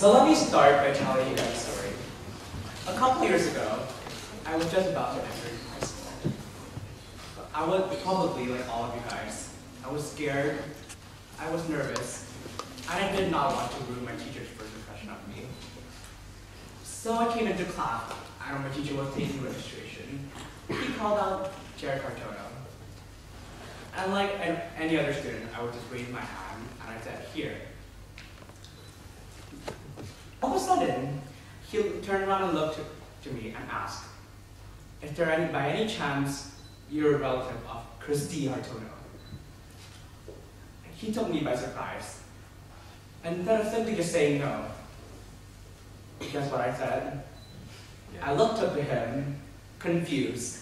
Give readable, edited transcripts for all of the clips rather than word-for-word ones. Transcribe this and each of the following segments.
So let me start by telling you guys a story. A couple years ago, I was just about to enter high school. I was probably like all of you guys. I was scared, I was nervous, and I did not want to ruin my teacher's first impression of me. So I came into class, and my teacher was taking registration. He called out Jerick Hartono. And like any other student, I would just raise my hand, and I said, here. All of a sudden, he turned around and looked to me and asked, if there by any chance you're a relative of Christy Hartono. He took me by surprise. And instead of simply just saying no, guess what I said? Yeah. I looked up to him, confused,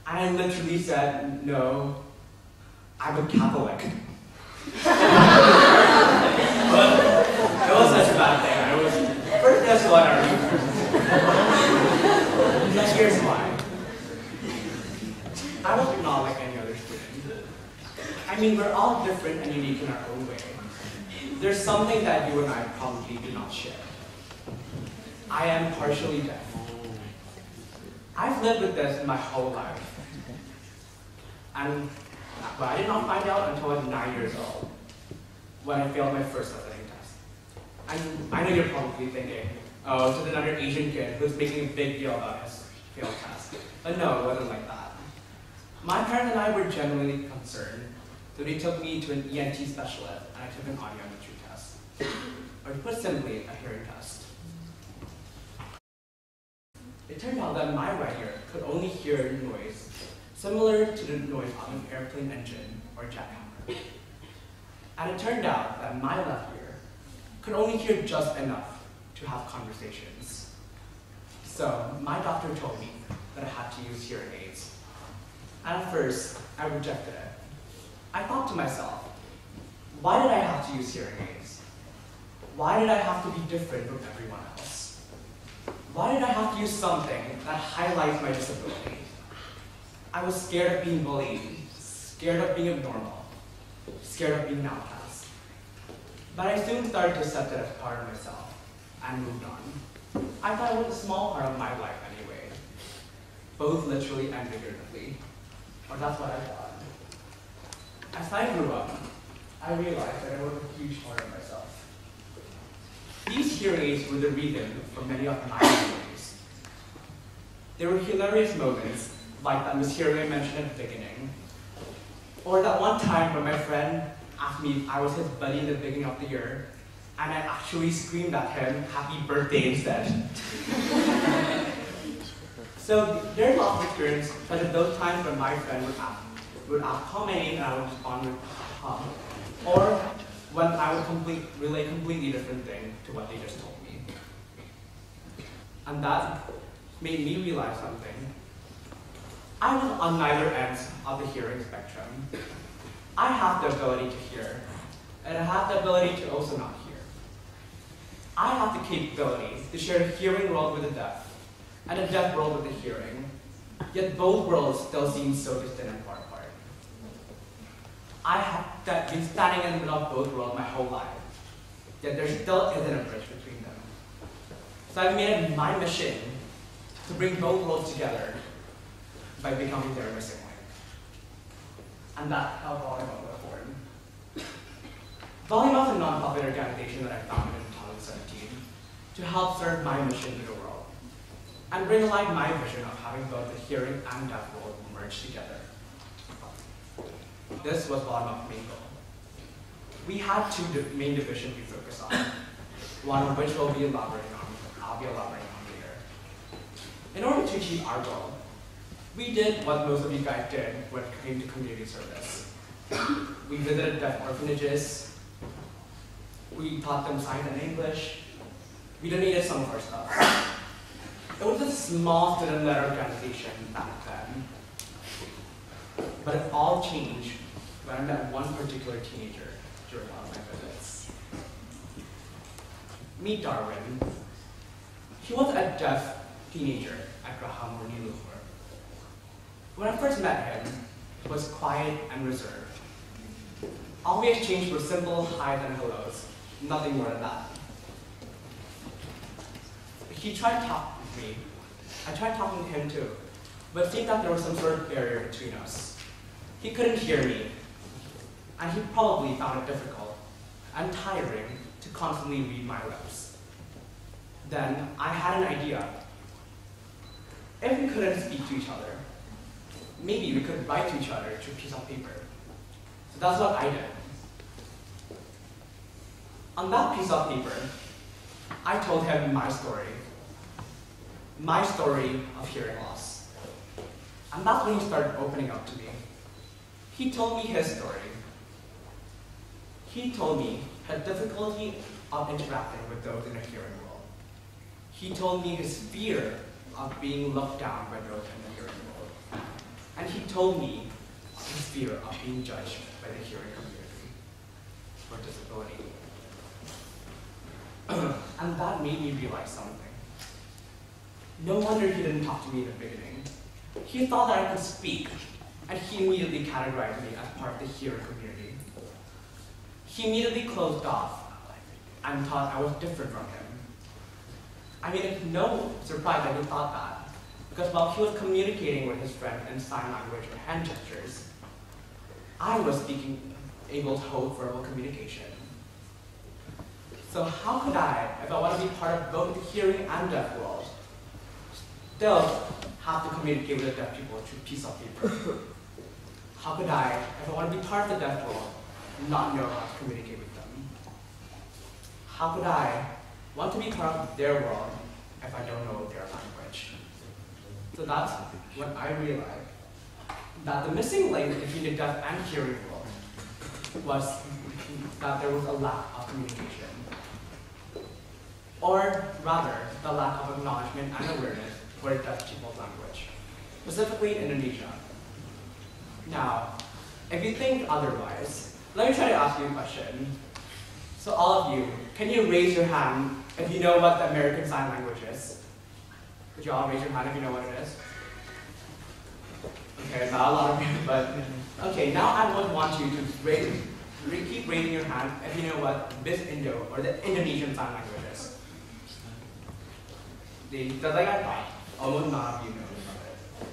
and I literally said, no, I'm a Catholic. But it was such a bad thing. First, that's what I remember. Now here's why. I was not like any other student. I mean, we're all different and unique in our own way. There's something that you and I probably do not share. I am partially deaf. I've lived with this my whole life. But I did not find out until I was 9 years old, when I failed my first listening test. I know you're probably thinking, oh, it's just another Asian kid who's making a big deal about his failed test. But no, it wasn't like that. My parents and I were genuinely concerned, so they took me to an ENT specialist, and I took an audiometry test. Or to put simply, a hearing test. It turned out that my right ear could only hear noise similar to the noise of an airplane engine or jackhammer. And it turned out that my left ear could only hear just enough to have conversations. So my doctor told me that I had to use hearing aids. And at first, I rejected it. I thought to myself, why did I have to use hearing aids? Why did I have to be different from everyone else? Why did I have to use something that highlights my disability? I was scared of being bullied, scared of being abnormal, scared of being an outcast. But I soon started to accept it as part of myself and moved on. I thought it was a small part of my life anyway, both literally and figuratively. Or that's what I thought. As I grew up, I realized that it was a huge part of myself. These hearing aids were the reason for many of my memories. There were hilarious moments, like that Ms. Hiroe mentioned at the beginning. Or that one time when my friend asked me if I was his buddy in the beginning of the year, and I actually screamed at him, happy birthday instead. So there's lots of experience, such as those times when my friend would ask call my name and I would respond with hum. Or when I would relay a completely different thing to what they just told me. And that made me realize something. I was on neither ends of the hearing spectrum. I have the ability to hear, and I have the ability to also not hear. I have the capability to share a hearing world with the deaf, and a deaf world with the hearing, yet both worlds still seem so distant and far apart. I have been standing in the middle of both worlds my whole life, yet there still isn't a bridge between them. So I've made it my mission to bring both worlds together by becoming their missing link. And that's how Volume Up was born. Volume Up is a non-profit organization that I founded in 2017 to help serve my mission to the world and bring alive my vision of having both the hearing and deaf world merge together. This was Volume Up's main goal. We had two main divisions we focused on, one of which I'll be elaborating on later. In order to achieve our goal, we did what most of you guys did when it came to community service. We visited deaf orphanages, we taught them sign and English, we donated some of our stuff. It was a small student-led organization back then, but it all changed when I met one particular teenager during one of my visits. Meet Darwin. He was a deaf teenager at Graham Luhur. When I first met him, he was quiet and reserved. All we exchanged were simple highs and hellos, nothing more than that. he tried talking to me. I tried talking to him too, but it seemed that there was some sort of barrier between us. He couldn't hear me, and he probably found it difficult and tiring to constantly read my lips. Then I had an idea. If we couldn't speak to each other, maybe we could write to each other to a piece of paper. So that's what I did. On that piece of paper, I told him my story of hearing loss. And that's when he started opening up to me. He told me his story. He told me his difficulty of interacting with those in the hearing world. He told me his fear of being looked down by those in the hearing world. And he told me his fear of being judged by the hearing community for disability. And that made me realize something. No wonder he didn't talk to me in the beginning. He thought that I could speak, and he immediately categorized me as part of the hearing community. He immediately closed off and thought I was different from him. I mean, it's no surprise that he thought that, because while he was communicating with his friend in sign language or hand gestures, I was able to hold verbal communication. So how could I, if I want to be part of both the hearing and deaf world, still have to communicate with the deaf people through a piece of paper? How could I, if I want to be part of the deaf world, not know how to communicate with them? How could I want to be part of their world if I don't know their language? So that's when I realized that the missing link between the deaf and hearing world was that there was a lack of communication. Or rather, the lack of acknowledgement and awareness for the deaf people's language, specifically Indonesia. Now, if you think otherwise, let me try to ask you a question. So all of you, can you raise your hand if you know what the American Sign Language is? Could you all raise your hand if you know what it is? Okay, not a lot of you, but okay, now I would want you to keep raising your hand if you know what BISINDO, or the Indonesian Sign Language is. Just like I thought, almost none of you know about it.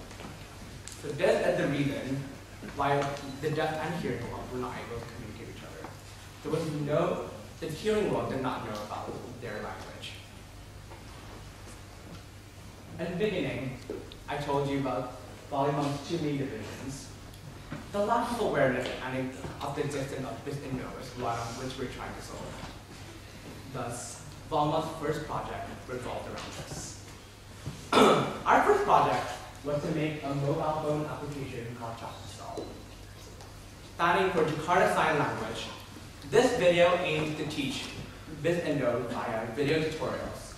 So this is the reason why the deaf and hearing world were not able to communicate with each other. The hearing world did not know about their language. In the beginning, I told you about Volum's two main divisions. The lack of awareness and of the existence of BISINDO is one of which we're trying to solve. Thus, Volum's first project revolved around this. Our first project was to make a mobile phone application called Jakarta. Standing for Jakarta Sign Language, this video aims to teach BISINDO via video tutorials,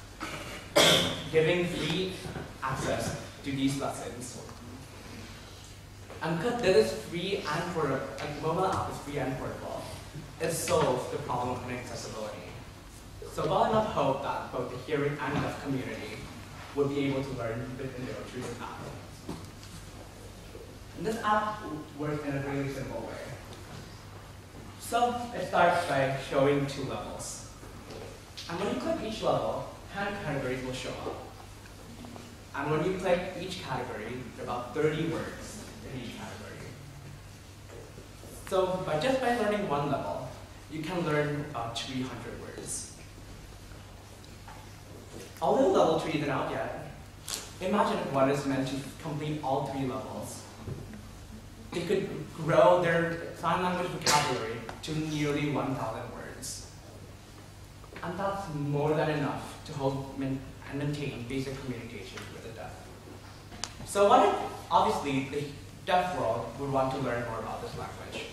giving free access to these lessons. And because this is free and portable, mobile app is free and portable, it solves the problem of inaccessibility. So Volum hoped that both the hearing and deaf community would be able to learn BISINDO through this app. And this app works in a really simple way. So it starts by showing two levels. And when you click each level, hand categories will show up. And when you click each category, there are about 30 words in each category. So just by learning one level, you can learn about 300 words. Although level 3 isn't out yet, imagine if one is meant to complete all 3 levels. They could grow their sign language vocabulary to nearly 1,000 words. And that's more than enough to hold and maintain basic communication with the deaf. So what if, obviously, the deaf world would want to learn more about this language,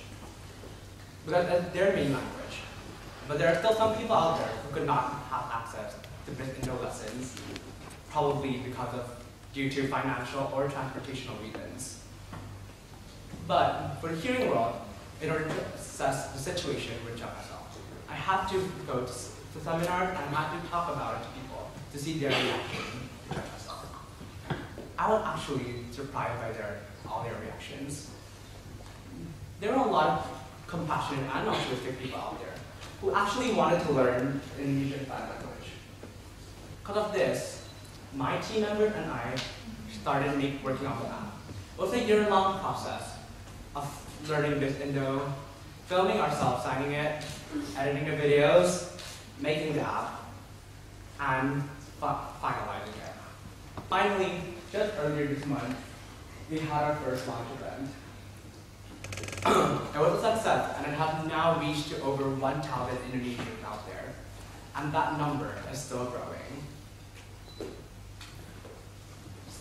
because it's their main language. But there are still some people out there who could not have access to BISINDO lessons, probably due to financial or transportational reasons. But for the hearing world, in order to assess the situation with Jakarta, I have to go to seminars and I have to talk about it to people to see their reaction to Jakarta. I was actually surprised by all their reactions. There are a lot of compassionate and altruistic people out there who actually wanted to learn Indonesian Sign Language. Because of this, my team members and I started working on the app. It was a year-long process of learning BISINDO, filming ourselves, signing it, editing the videos, making the app, and finalizing it. Finally, just earlier this month, we had our first launch event. It was a success, and it has now reached to over 1,000 Indonesians out there, and that number is still growing.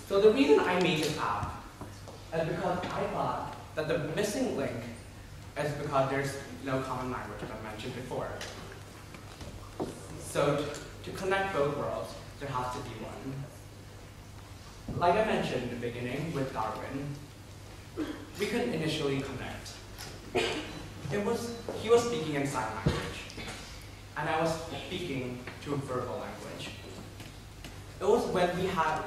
So the reason I made this app is because I thought that the missing link is because there's no common language, as I mentioned before. So to connect both worlds, there has to be one. Like I mentioned in the beginning with Darwin, we couldn't initially connect. He was speaking in sign language, and I was speaking to a verbal language. It was when we had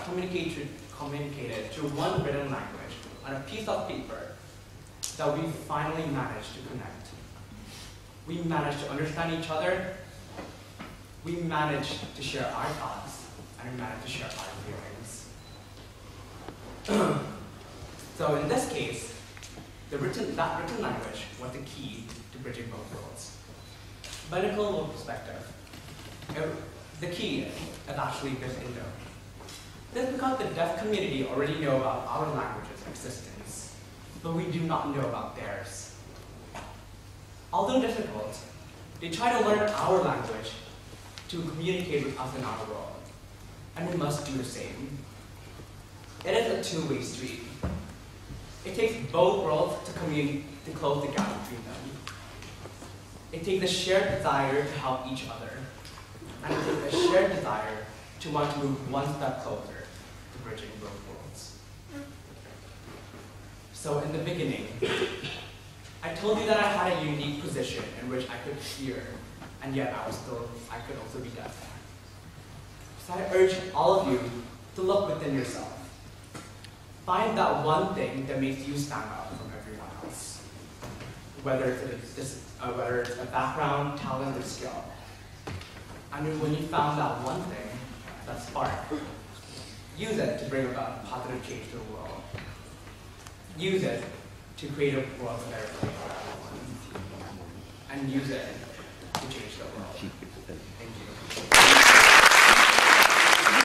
communicated to one written language on a piece of paper that we finally managed to connect. We managed to understand each other, we managed to share our thoughts, and we managed to share our feelings. So in this case, that written language was the key to bridging both worlds. But in a global perspective, the key is actually BISINDO. This is because the deaf community already know about our language's existence, but we do not know about theirs. Although difficult, they try to learn our language to communicate with us in our world, and we must do the same. It is a two-way street. It takes both worlds to close the gap between them. It takes a shared desire to help each other, and it takes a shared desire to want to move one step closer to bridging both worlds. So in the beginning, I told you that I had a unique position in which I could hear, and yet I could also be deaf. So I urge all of you to look within yourself. Find that one thing that makes you stand out from everyone else, whether it's a background, talent, or skill. And when you found that one thing, that spark, use it to bring about positive change to the world. Use it to create a world better place for everyone. And use it to change the world. Thank you.